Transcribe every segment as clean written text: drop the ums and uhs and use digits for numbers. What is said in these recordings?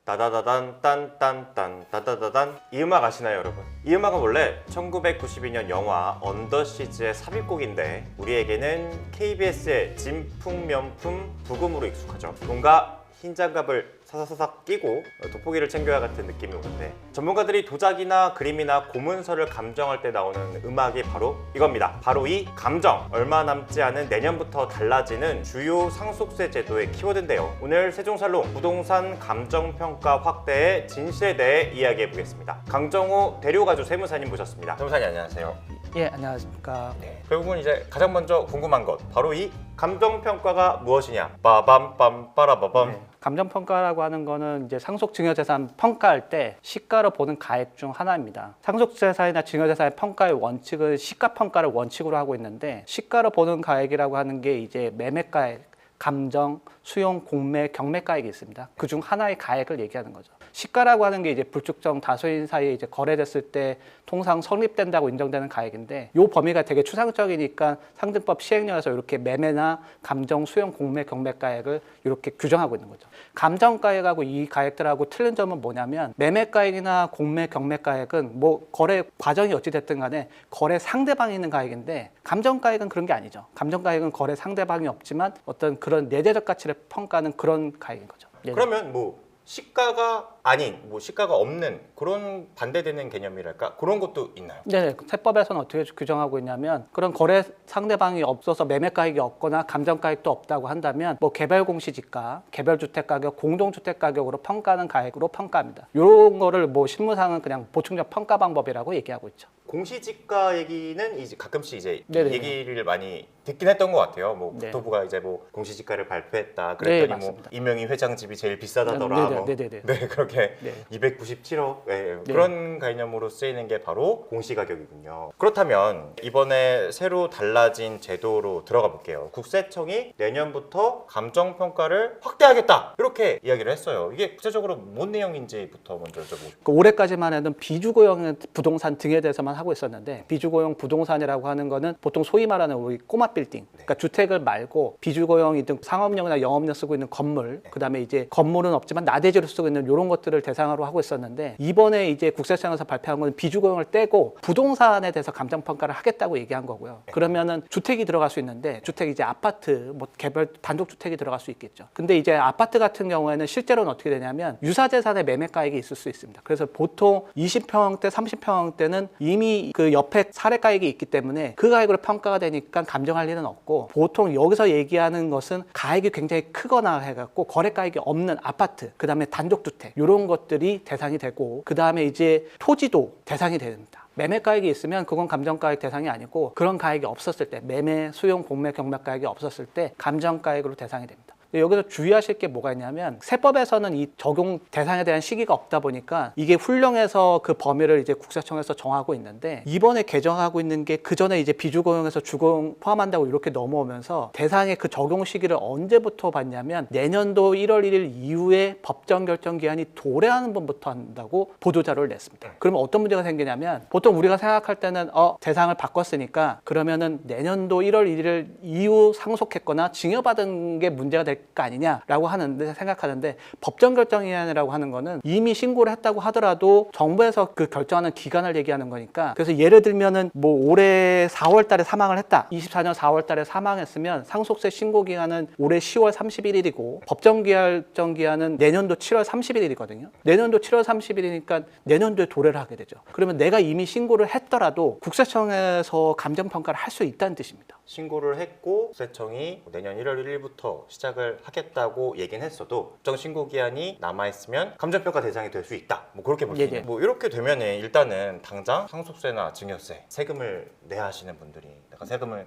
따다다단 딴딴딴 따다다단. 이 음악 아시나요, 여러분? 이 음악은 원래 1992년 영화 언더시즈의 삽입곡인데 우리에게는 KBS의 진풍명품 부금으로 익숙하죠. 뭔가 흰 장갑을 사사사삭 끼고 돋보기를 챙겨야 같은 느낌이 오는데, 전문가들이 도자기나 그림이나 고문서를 감정할 때 나오는 음악이 바로 이겁니다. 바로 이 감정. 얼마 남지 않은 내년부터 달라지는 주요 상속세 제도의 키워드인데요. 오늘 세종살롱 부동산 감정평가 확대의 진실에 대해 이야기해 보겠습니다. 강정호 대료가주 세무사님 모셨습니다. 세무사님 안녕하세요. 예, 안녕하십니까. 결국은 이제 가장 먼저 궁금한 것, 바로 이 감정평가가 무엇이냐. 빠밤빰 빠라바밤. 네. 감정평가라고 하는 거는 이제 상속증여재산 평가할 때 시가로 보는 가액 중 하나입니다. 상속재산이나 증여재산의 평가의 원칙은 시가평가를 원칙으로 하고 있는데, 시가로 보는 가액이라고 하는 게 이제 매매가액, 감정, 수용, 공매, 경매가액이 있습니다. 그중 하나의 가액을 얘기하는 거죠. 시가라고 하는 게 이제 불특정 다수인 사이에 이제 거래됐을 때 통상 성립된다고 인정되는 가액인데, 이 범위가 되게 추상적이니까 상증법 시행령에서 이렇게 매매나 감정, 수용, 공매, 경매가액을 이렇게 규정하고 있는 거죠. 감정가액하고 이 가액들하고 틀린 점은 뭐냐면, 매매가액이나 공매, 경매가액은 뭐 거래 과정이 어찌 됐든 간에 거래 상대방이 있는 가액인데, 감정가액은 그런 게 아니죠. 감정가액은 거래 상대방이 없지만 어떤 그런 내재적 가치를 평가하는 그런 가액인 거죠. 그러면 뭐 시가가 아닌, 뭐 시가가 없는 그런 반대되는 개념이랄까, 그런 것도 있나요? 네, 세법에서는 어떻게 규정하고 있냐면, 그런 거래 상대방이 없어서 매매가액이 없거나 감정가액도 없다고 한다면 뭐 개별공시지가, 개별주택가격, 공동주택가격으로 평가하는 가액으로 평가합니다. 이런 거를 뭐 실무상은 그냥 보충적 평가 방법이라고 얘기하고 있죠. 공시지가 얘기는 이제 가끔씩 이제 네네네. 얘기를 많이 듣긴 했던 것 같아요. 뭐 네. 국토부가 이제 뭐 공시지가를 발표했다. 네, 그랬더니 뭐 맞습니다. 이명희 회장 집이 제일 비싸다더라. 네네, 뭐. 네네네. 네, 그렇게 네. 297억 네. 그런 개념으로 쓰이는 게 바로 공시가격이군요. 그렇다면 이번에 새로 달라진 제도로 들어가 볼게요. 국세청이 내년부터 감정평가를 확대하겠다, 이렇게 이야기를 했어요. 이게 구체적으로 뭔 내용인지부터 먼저 여쭤보고. 올해까지만 해도 비주거용 부동산 등에 대해서만 하고 있었는데, 비주거용 부동산이라고 하는 거는 보통 소위 말하는 우리 꼬마 빌딩, 그러니까 주택을 말고 비주거용이든 상업용이나 영업용 쓰고 있는 건물, 그다음에 이제 건물은 없지만 나대지로 쓰고 있는 이런 것들을 대상으로 하고 있었는데, 이번에 이제 국세청에서 발표한 건 비주거용을 떼고 부동산에 대해서 감정평가를 하겠다고 얘기한 거고요. 그러면은 주택이 들어갈 수 있는데, 주택 이제 아파트, 뭐 개별 단독주택이 들어갈 수 있겠죠. 근데 이제 아파트 같은 경우에는 실제로는 어떻게 되냐면 유사재산의 매매가액이 있을 수 있습니다. 그래서 보통 20평대, 30평대는 이미 그 옆에 사례가액이 있기 때문에 그 가액으로 평가가 되니까 감정할 일은 없고, 보통 여기서 얘기하는 것은 가액이 굉장히 크거나 해갖고 거래가액이 없는 아파트, 그 다음에 단독주택, 이런 것들이 대상이 되고, 그 다음에 이제 토지도 대상이 됩니다. 매매가액이 있으면 그건 감정가액 대상이 아니고, 그런 가액이 없었을 때, 매매, 수용, 공매, 경매가액이 없었을 때 감정가액으로 대상이 됩니다. 여기서 주의하실 게 뭐가 있냐면, 세법에서는 이 적용 대상에 대한 시기가 없다 보니까 이게 훈령에서 그 범위를 이제 국세청에서 정하고 있는데, 이번에 개정하고 있는 게 그 전에 이제 비주거용에서 주거용 포함한다고 이렇게 넘어오면서 대상의 그 적용 시기를 언제부터 받냐면 내년도 1월 1일 이후에 법정 결정 기한이 도래하는 분부터 한다고 보도자료를 냈습니다. 그러면 어떤 문제가 생기냐면, 보통 우리가 생각할 때는 대상을 바꿨으니까 그러면은 내년도 1월 1일 이후 상속했거나 증여받은 게 문제가 될 거 아니냐라고 하는데, 생각하는데, 법정 결정기한이라고 하는 거는 이미 신고를 했다고 하더라도 정부에서 그 결정하는 기간을 얘기하는 거니까, 그래서 예를 들면은 뭐 올해 4월 달에 사망을 했다, 24년 4월 달에 사망했으면 상속세 신고 기간은 올해 10월 31일이고 법정 결정 기한은 내년도 7월 31일이거든요. 내년도 7월 30일이니까 내년도에 도래를 하게 되죠. 그러면 내가 이미 신고를 했더라도 국세청에서 감정평가를 할 수 있다는 뜻입니다. 신고를 했고 국세청이 내년 1월 1일부터 시작을 하겠다고 얘기는 했어도 법정 신고 기한이 남아있으면 감정평가 대상이 될 수 있다, 뭐 그렇게 볼 수 있는. 뭐 이렇게 되면은 일단은 당장 상속세나 증여세, 세금을 내야 하시는 분들이 내가 세금을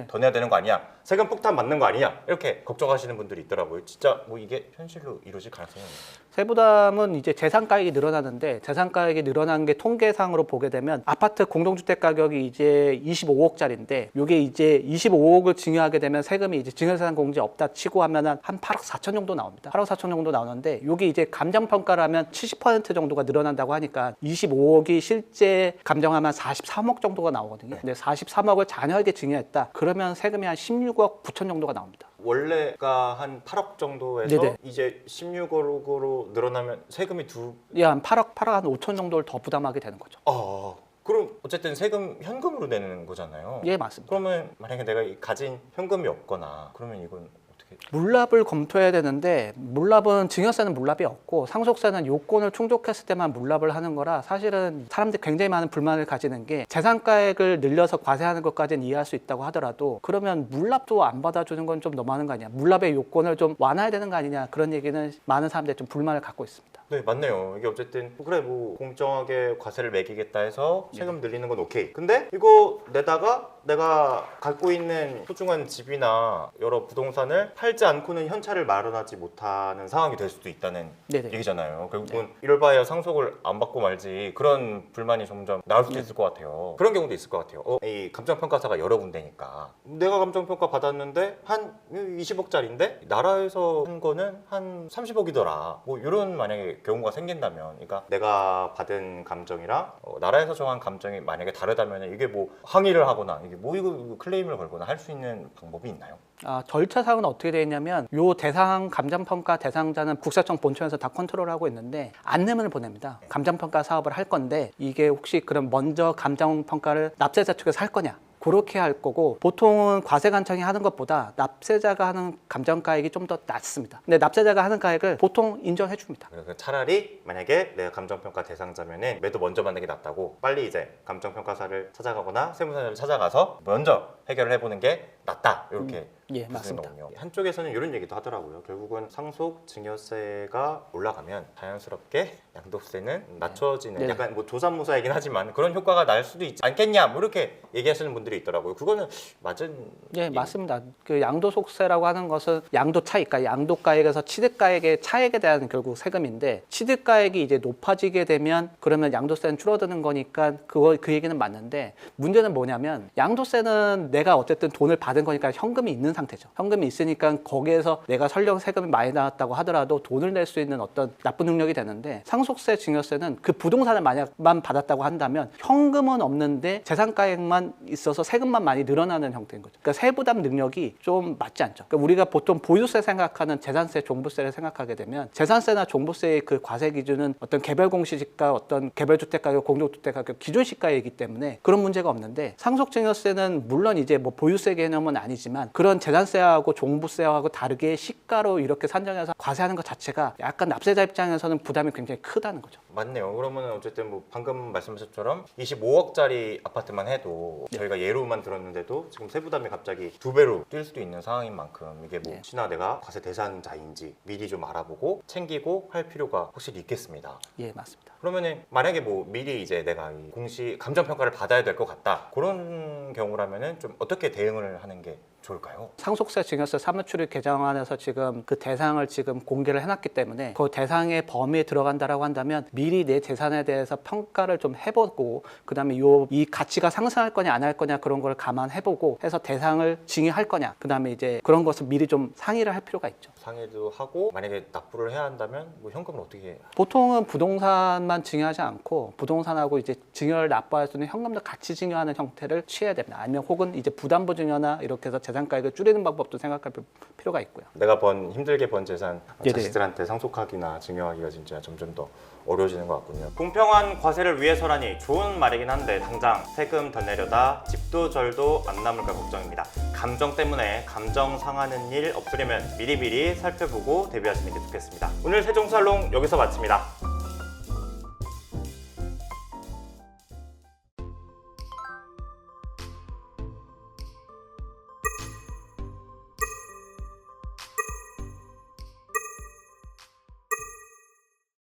더 내야 되는 거 아니야, 세금 폭탄 맞는 거 아니냐, 이렇게 걱정하시는 분들이 있더라고요. 진짜 뭐 이게 현실로 이루어질 가능성이 있나요? 세부담은 이제 재산가액이 늘어나는데, 재산가액이 늘어난 게 통계상으로 보게 되면 아파트 공동주택 가격이 이제 25억짜리인데, 이게 이제 25억을 증여하게 되면 세금이 이제 증여세산 공제 없다 치고 하면 한 8억 4천 정도 나옵니다. 8억 4천 정도 나오는데, 이게 이제 감정평가를 하면 70% 정도가 늘어난다고 하니까 25억이 실제 감정하면 43억 정도가 나오거든요. 근데 43억을 자녀에게 증여했다, 그러면 세금이 한 16억 9천 정도가 나옵니다. 원래가 한 8억 정도에서 네네. 이제 16억으로 늘어나면 세금이 예, 한 8억 한 5천 정도를 더 부담하게 되는 거죠. 그럼 어쨌든 세금 현금으로 내는 거잖아요. 예, 맞습니다. 그러면 만약에 내가 가진 현금이 없거나 그러면 이건 어떻게? 물납을 검토해야 되는데 물납은 증여세는 물납이 없고 상속세는 요건을 충족했을 때만 물납을 하는 거라 사실은 사람들이 굉장히 많은 불만을 가지는 게 재산가액을 늘려서 과세하는 것까지는 이해할 수 있다고 하더라도 그러면 물납도 안 받아주는 건 좀 너무하는 거 아니냐, 물납의 요건을 좀 완화해야 되는 거 아니냐, 그런 얘기는 많은 사람들이 좀 불만을 갖고 있습니다. 네, 맞네요. 이게 어쨌든 그래 뭐 공정하게 과세를 매기겠다 해서 세금 늘리는 건 오케이. 근데 이거 내다가 내가 갖고 있는 소중한 집이나 여러 부동산을 팔지 않고는 현찰을 마련하지 못하는 상황이 될 수도 있다는 네네. 얘기잖아요. 결국은 이럴 바에야 상속을 안 받고 말지, 그런 불만이 점점 나올 수도 있을 것 같아요. 그런 경우도 있을 것 같아요. 이 감정평가사가 여러 군데니까 내가 감정평가 받았는데 한 20억짜리인데 나라에서 한 거는 한 30억이더라. 뭐 이런 만약에 경우가 생긴다면, 그러니까 내가 받은 감정이랑 나라에서 정한 감정이 만약에 다르다면 이게 뭐 항의를 하거나 이게 뭐 이거 클레임을 걸거나 할 수 있는 방법이 있나요? 절차상은 어떻게 되어 있냐면 요 대상 감정평가 대상자는 국세청 본청에서 다 컨트롤하고 있는데 안내문을 보냅니다. 감정평가 사업을 할 건데 이게 혹시 그럼 먼저 감정평가를 납세자 측에서 할 거냐, 그렇게 할 거고, 보통은 과세관청이 하는 것보다 납세자가 하는 감정가액이 좀 더 낮습니다. 근데 납세자가 하는 가액을 보통 인정해 줍니다. 그래서 차라리 만약에 내가 감정평가 대상자면은 매도 먼저 받는 게 낫다고 빨리 이제 감정평가사를 찾아가거나 세무사를 찾아가서 먼저 해결을 해보는 게 낫다, 이렇게 예, 맞습니다. 거군요. 한쪽에서는 이런 얘기도 하더라고요. 결국은 상속 증여세가 올라가면 자연스럽게 양도세는 낮춰지는, 네. 약간 뭐 조삼모사이긴 하지만 그런 효과가 날 수도 있지 않겠냐, 뭐 이렇게 얘기하시는 분들이 있더라고요. 그거는 맞은? 예, 맞습니다. 그 양도속세라고 하는 것은 양도 차익, 그러니까 양도가액에서 취득가액의 차액에 대한 결국 세금인데, 취득가액이 이제 높아지게 되면 그러면 양도세는 줄어드는 거니까 그 얘기는 맞는데, 문제는 뭐냐면 양도세는 내가 어쨌든 돈을 받은 거니까 현금이 있는 상태죠. 현금이 있으니까 거기에서 내가 설령 세금이 많이 나왔다고 하더라도 돈을 낼 수 있는 어떤 납부 능력이 되는데, 상속세, 증여세는 그 부동산을 만약만 받았다고 한다면 현금은 없는데 재산가액만 있어서 세금만 많이 늘어나는 형태인 거죠. 그러니까 세부담 능력이 좀 맞지 않죠. 그러니까 우리가 보통 보유세 생각하는 재산세, 종부세를 생각하게 되면 재산세나 종부세의 그 과세 기준은 어떤 개별 공시지가, 어떤 개별 주택 가격, 공동주택 가격 기준 시가이기 때문에 그런 문제가 없는데, 상속 증여세는 물론 이제 뭐 보유세 개념은 아니지만 그런 재산세하고 종부세하고 다르게 시가로 이렇게 산정해서 과세하는 것 자체가 약간 납세자 입장에서는 부담이 굉장히 크다는 거죠. 맞네요. 그러면 어쨌든 뭐 방금 말씀하신 것처럼 25억짜리 아파트만 해도 저희가 예로만 들었는데도 지금 세부담이 갑자기 2배로 뛸 수도 있는 상황인 만큼 이게 뭐 혹시나 내가 과세 대상자인지 미리 좀 알아보고 챙기고 할 필요가 확실히 있겠습니다. 예, 맞습니다. 그러면은 만약에 뭐 미리 이제 내가 이 공시 감정평가를 받아야 될 것 같다, 그런 경우라면은 좀 어떻게 대응을 하는 게 좋을까요? 상속세, 증여세, 사무처리 개정안에서 지금 그 대상을 지금 공개를 해놨기 때문에 그 대상의 범위에 들어간다라고 한다면 미리 내 재산에 대해서 평가를 좀 해보고, 그다음에 이 가치가 상승할 거냐 안 할 거냐 그런 걸 감안해보고 해서 대상을 증여할 거냐, 그다음에 이제 그런 것을 미리 좀 상의를 할 필요가 있죠. 상해도 하고 만약에 납부를 해야 한다면 뭐 현금을 어떻게? 보통은 부동산만 증여하지 않고 부동산하고 이제 증여를 납부할 수 있는 현금도 같이 증여하는 형태를 취해야 됩니다. 아니면 혹은 이제 부담부 증여나 이렇게 해서 재산가액을 줄이는 방법도 생각할 필요가 있고요. 내가 힘들게 번 재산 네네. 자식들한테 상속하기나 증여하기가 진짜 점점 더 어려워지는 것 같군요. 공평한 과세를 위해서라니 좋은 말이긴 한데 당장 세금 더 내려다 집도 절도 안 남을까 걱정입니다. 감정 때문에 감정 상하는 일 없으려면 미리미리 살펴보고 대비하시는 게 좋겠습니다. 오늘 세종살롱 여기서 마칩니다.